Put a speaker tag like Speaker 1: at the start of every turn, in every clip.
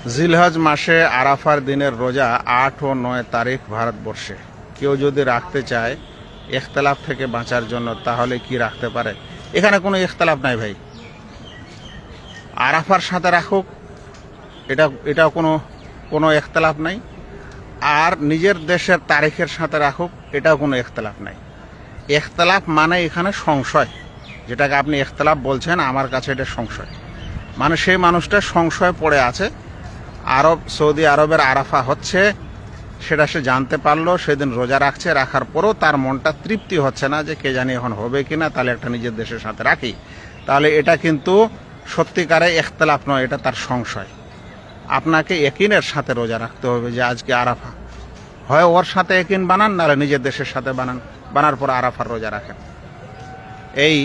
Speaker 1: জিলহজ মাসে আরাফার দিনের রোজা ৮ ও ৯ তারিখ ভারতবর্ষে কেউ যদি রাখতে চায় ইখতিলাফ থেকে বাঁচার জন্য তাহলে কি রাখতে পারে? এখানে কোনো ইখতিলাফ নাই ভাই। আরাফার সাথে রাখুক, এটা কোনো ইখতিলাফ নাই। আর নিজের দেশের তারিখের সাথে রাখুক, এটাও কোনো ইখতিলাফ নাই। ইখতিলাফ মানে এখানে সংশয়, যেটাকে আপনি ইখতিলাফ বলছেন, আমার কাছে এটা সংশয়। মানে সেই মানুষটা সংশয় পড়ে আছে, সৌদি আরবের আরাফা হচ্ছে সেটা সে জানতে পারলো, সেদিন রোজা রাখছে, রাখার পরও তার মনটা তৃপ্তি হচ্ছে না যে কে জানি এখন হবে কিনা, তাহলে একটা নিজের দেশের সাথে রাখি। তাহলে এটা কিন্তু সত্যিকারে ইখতিলাফ নয়, এটা তার সংশয়। আপনাকে ইয়াকিনের সাথে রোজা রাখতে হবে যে আজকে আরাফা। হয় ওর সাথে ইয়াকিন বানান, নাহলে নিজের দেশের সাথে বানার পর আরাফার রোজা রাখেন। এই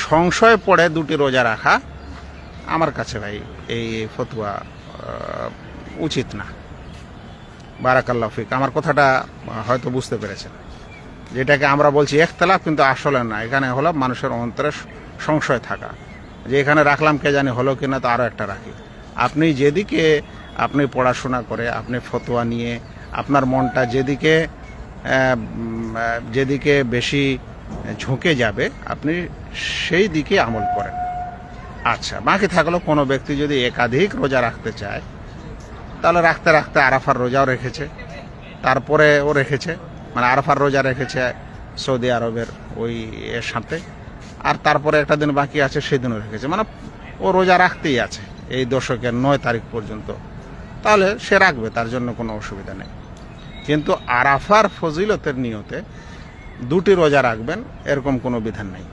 Speaker 1: সংশয় পড়ে দুটি রোজা রাখা আমার কাছে ভাই এই ফতোয়া উচিত না। বারাকাল্লাহু ফিক। আমার কথাটা হয়তো বুঝতে পেরেছেন, যেটাকে আমরা বলছি ইখতিলাফ, কিন্তু আসলে না। এখানে হলো মানুষের অন্তরে সংশয় থাকা যে এখানে রাখলাম কে জানি হলো কিনা, তো আরও একটা রাখি। আপনি যেদিকে আপনি পড়াশোনা করে, আপনি ফতোয়া নিয়ে আপনার মনটা যেদিকে বেশি ঝুঁকে যাবে, আপনি সেই দিকে আমল করেন। আচ্ছা, বাকি থাকলো কোনো ব্যক্তি যদি একাধিক রোজা রাখতে চায়, তাহলে রাখতে রাখতে আরাফার রোজাও রেখেছে, তারপরে ও রেখেছে, মানে আরাফার রোজা রেখেছে সৌদি আরবের ওই এর সাথে, আর তারপরে একটা দিন বাকি আছে সেদিনও রেখেছে, মানে ও রোজা রাখতেই আছে এই দশকের ৯ তারিখ পর্যন্ত। তাহলে সে রাখবে, তার জন্য কোনো অসুবিধা নেই। কিন্তু আরাফার ফজিলতের নিয়তে দুটি রোজা রাখবেন এরকম কোনো বিধান নেই।